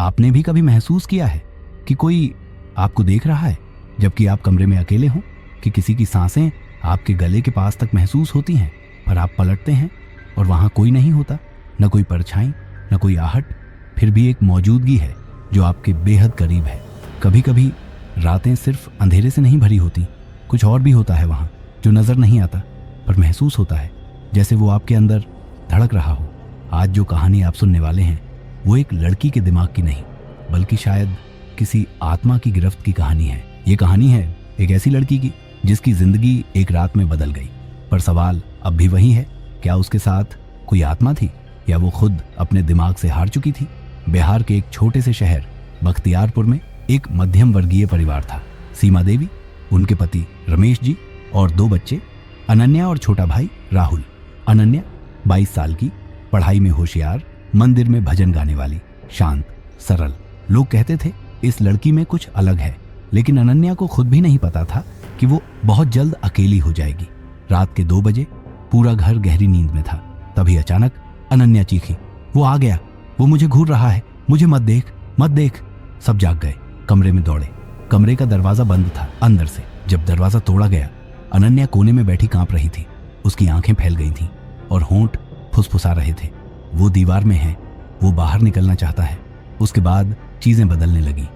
आपने भी कभी महसूस किया है कि कोई आपको देख रहा है जबकि आप कमरे में अकेले हों, कि किसी की सांसें आपके गले के पास तक महसूस होती हैं, पर आप पलटते हैं और वहां कोई नहीं होता, न कोई परछाई, न कोई आहट, फिर भी एक मौजूदगी है जो आपके बेहद करीब है। कभी कभी रातें सिर्फ अंधेरे से नहीं भरी होती, कुछ और भी होता है वहां जो नजर नहीं आता पर महसूस होता है, जैसे वो आपके अंदर धड़क रहा हो। आज जो कहानी आप सुनने वाले हैं वो एक लड़की के दिमाग की नहीं, बल्कि शायद किसी आत्मा की गिरफ्त की कहानी है। ये कहानी है एक ऐसी लड़की की जिसकी जिंदगी एक रात में बदल गई, पर सवाल अब भी वही है, क्या उसके साथ कोई आत्मा थी या वो खुद अपने दिमाग से हार चुकी थी। बिहार के एक छोटे से शहर बख्तियारपुर में एक मध्यम वर्गीय परिवार था। सीमा देवी, उनके पति रमेश जी और 2 बच्चे, अनन्या और छोटा भाई राहुल। अनन्या 22 साल की, पढ़ाई में होशियार, मंदिर में भजन गाने वाली, शांत, सरल। लोग कहते थे इस लड़की में कुछ अलग है, लेकिन अनन्या को खुद भी नहीं पता था कि वो बहुत जल्द अकेली हो जाएगी। रात के 2 बजे पूरा घर गहरी नींद में था। तभी अचानक अनन्या चीखी, वो आ गया, वो मुझे घूर रहा है, मुझे मत देख, मत देख। सब जाग गए, कमरे में दौड़े। कमरे का दरवाजा बंद था अंदर से। जब दरवाजा तोड़ा गया, अनन्या कोने में बैठी कांप रही थी। उसकी आंखें फैल गई थीं और होंठ फुसफुसा रहे थे। वो दीवार में है, वो बाहर निकलना चाहता है। उसके बाद चीजें बदलने लगी।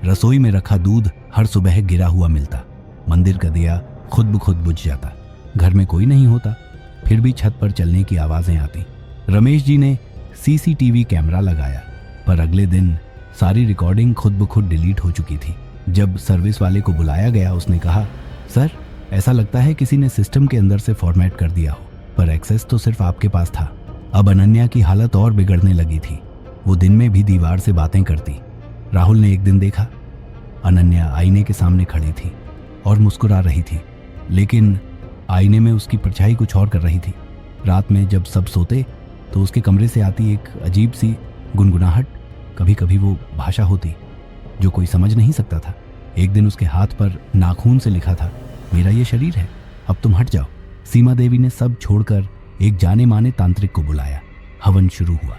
रसोई में रखा दूध हर सुबह गिरा हुआ मिलता, मंदिर का दिया खुद ब खुद बुझ जाता। घर में कोई नहीं होता, फिर भी छत पर चलने की आवाजें आती। रमेश जी ने सीसीटीवी कैमरा लगाया, पर अगले दिन सारी रिकॉर्डिंग खुद ब खुद डिलीट हो चुकी थी। जब सर्विस वाले को बुलाया गया, उसने कहा, सर, ऐसा लगता है किसी ने सिस्टम के अंदर से फॉर्मेट कर दिया हो, पर एक्सेस तो सिर्फ आपके पास था। अब अनन्या की हालत और बिगड़ने लगी थी। वो दिन में भी दीवार से बातें करती। राहुल ने एक दिन देखा, अनन्या आईने के सामने खड़ी थी और मुस्कुरा रही थी, लेकिन आईने में उसकी परछाई कुछ और कर रही थी। रात में जब सब सोते तो उसके कमरे से आती एक अजीब सी गुनगुनाहट। कभी कभी वो भाषा होती जो कोई समझ नहीं सकता था। एक दिन उसके हाथ पर नाखून से लिखा था, मेरा ये शरीर है, अब तुम हट जाओ। सीमा देवी ने सब छोड़कर एक जाने माने तांत्रिक को बुलाया। हवन शुरू हुआ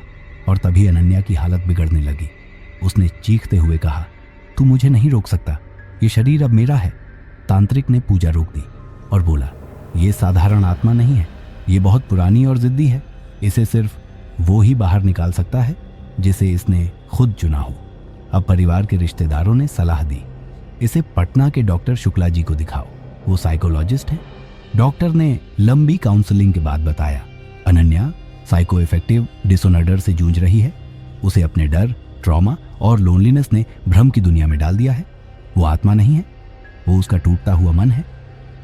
और तभी अनन्या की हालत बिगड़ने लगी। उसने चीखते हुए कहा, तू मुझे नहीं रोक सकता, ये शरीर अब मेरा है। तांत्रिक ने पूजा रोक दी और बोला, ये साधारण आत्मा नहीं है, ये बहुत पुरानी और जिद्दी है। इसे सिर्फ वो ही बाहर निकाल सकता है जिसे इसने खुद चुना हो। अब परिवार के रिश्तेदारों ने सलाह दी, इसे पटना के डॉक्टर शुक्ला जी को दिखाओ, वो साइकोलॉजिस्ट हैं। डॉक्टर ने लंबी काउंसलिंग के बाद बताया, अनन्या साइको इफेक्टिव डिसऑर्डर से जूझ रही है। उसे अपने डर, ट्रॉमा और लोनलीनेस ने भ्रम की दुनिया में डाल दिया है। वो आत्मा नहीं है, वो उसका टूटता हुआ मन है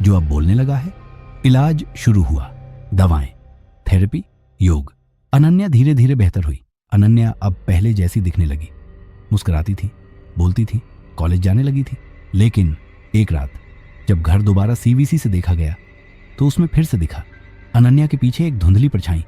जो अब बोलने लगा है। इलाज शुरू हुआ, दवाएं, थेरेपी, योग। अनन्या धीरे धीरे बेहतर हुई। अनन्या अब पहले जैसी दिखने लगी, मुस्कुराती थी, बोलती थी, कॉलेज जाने लगी थी। लेकिन एक रात जब घर दोबारा सीवीसी से देखा गया तो उसमें फिर से दिखा अनन्या के पीछे एक धुंधली परछाई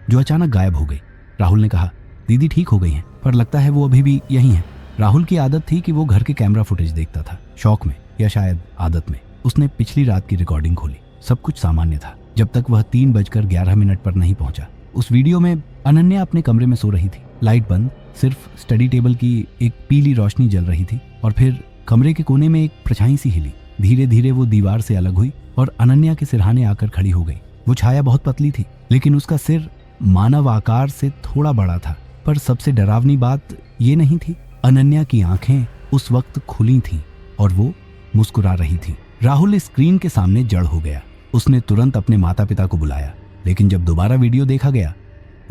जो अचानक गायब हो गई। राहुल ने कहा, दीदी ठीक हो गई हैं, पर लगता है वो अभी भी यहीं है। राहुल की आदत थी कि वो घर के कैमरा फुटेज देखता था, शौक में या शायद आदत में। उसने पिछली रात की रिकॉर्डिंग खोली। सब कुछ सामान्य था जब तक वह 3:11 पर नहीं पहुंचा। उस वीडियो में अनन्या अपने कमरे में सो रही थी, लाइट बंद, सिर्फ स्टडी टेबल की एक पीली रोशनी जल रही थी और फिर कमरे के कोने में एक परछाई सी हिली। धीरे धीरे वो दीवार से अलग हुई और अनन्या के सिरहाने आकर खड़ी हो गई। वो छाया बहुत पतली थी, लेकिन उसका सिर मानव आकार से थोड़ा बड़ा था। पर सबसे डरावनी बात ये नहीं थी, अनन्या की आंखें उस वक्त खुली थीं और वो मुस्कुरा रही थी। राहुल स्क्रीन के सामने जड़ हो गया। उसने तुरंत अपने माता पिता को बुलाया, लेकिन जब दोबारा वीडियो देखा गया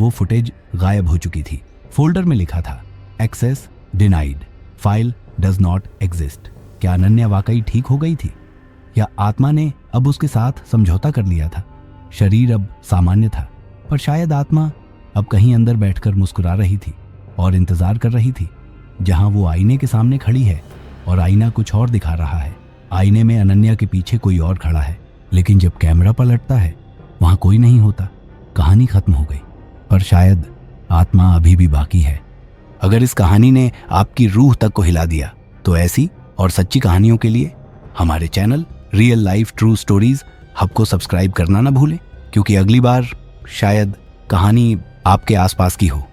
वो फुटेज गायब हो चुकी थी। फोल्डर में लिखा था, access denied, file does not exist. क्या अनन्या वाकई ठीक हो गई थी या आत्मा ने अब उसके साथ समझौता कर लिया था? शरीर अब सामान्य था, पर शायद आत्मा अब कहीं अंदर बैठकर मुस्कुरा रही थी और इंतजार कर रही थी। जहां वो आईने के सामने खड़ी है और आईना कुछ और दिखा रहा है। आईने में अनन्या के पीछे कोई और खड़ा है, लेकिन जब कैमरा पलटता है वहां कोई नहीं होता। कहानी खत्म हो गई, पर शायद आत्मा अभी भी बाकी है। अगर इस कहानी ने आपकी रूह तक को हिला दिया तो ऐसी और सच्ची कहानियों के लिए हमारे channel real life true stories hub को सब्सक्राइब करना ना भूलें, क्योंकि अगली बार शायद कहानी आपके आसपास की हो।